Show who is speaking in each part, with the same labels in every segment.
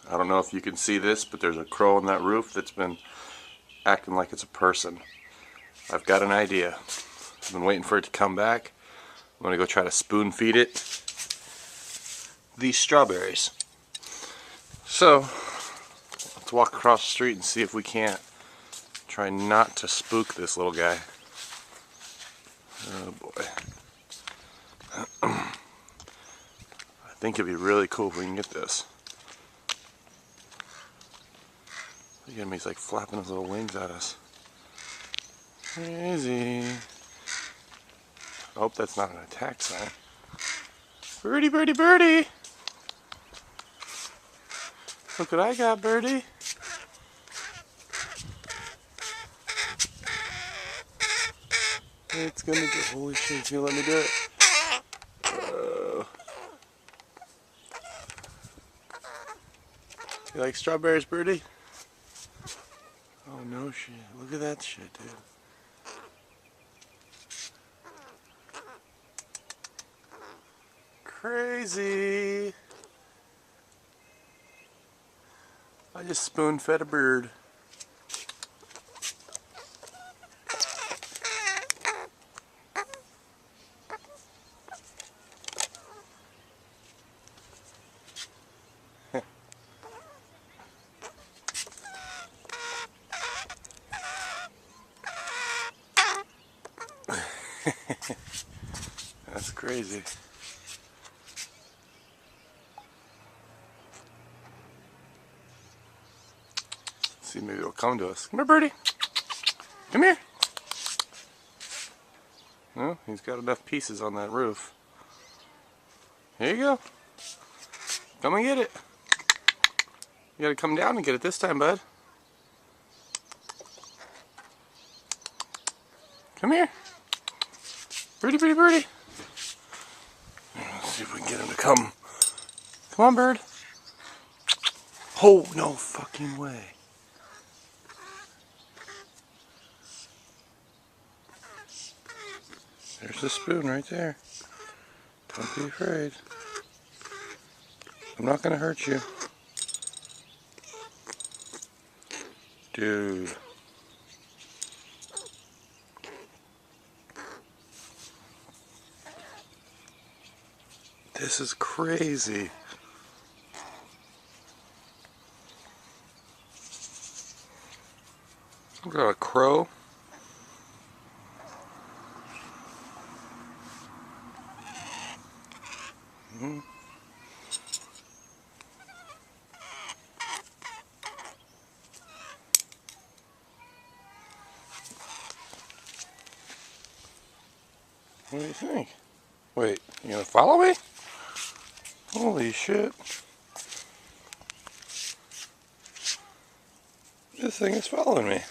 Speaker 1: I don't know if you can see this, but there's a crow on that roof that's been acting like it's a person. I've got an idea. I've been waiting for it to come back. I'm going to go try to spoon feed it these strawberries. So, let's walk across the street and see if we can't try not to spook this little guy. Oh boy. I think it'd be really cool if we can get this. Look at him, he's like flapping his little wings at us. Crazy. I hope that's not an attack sign. Birdie, birdie, birdie! Look what I got, birdie. It's gonna do, holy shit, it's gonna let me do it. You like strawberries, birdie? Oh no shit, look at that shit, dude. Crazy. I just spoon fed a bird. That's crazy. Let's see, maybe it'll come to us. Come here, birdie. Come here. No, he's got enough pieces on that roof. Here you go. Come and get it. You gotta come down and get it this time, bud. Come here. Birdie, birdie, birdie. Let's see if we can get him to come. Come on, bird. Oh, no fucking way. There's the spoon right there. Don't be afraid. I'm not gonna hurt you. Dude. This is crazy. We got a crow. What do you think? Wait, you gonna follow me? Holy shit. This thing is following me.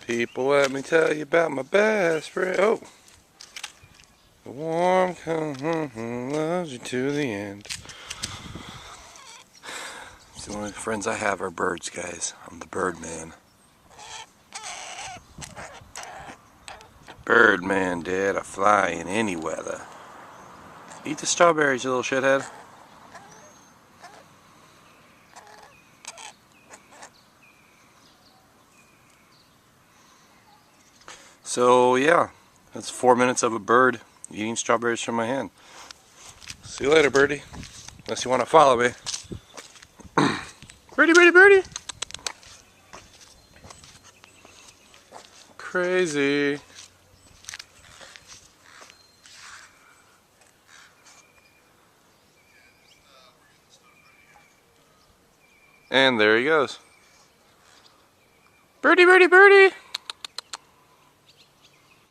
Speaker 1: People, let me tell you about my best friend. Oh. The warm come loves you to the end. The only friends I have are birds, guys. I'm the bird man. Bird man, Dad. I fly in any weather. Eat the strawberries, you little shithead. So yeah, that's 4 minutes of a bird eating strawberries from my hand. See you later, birdie. Unless you want to follow me. Birdie, birdie, birdie. Crazy. And there he goes. Birdie, birdie, birdie.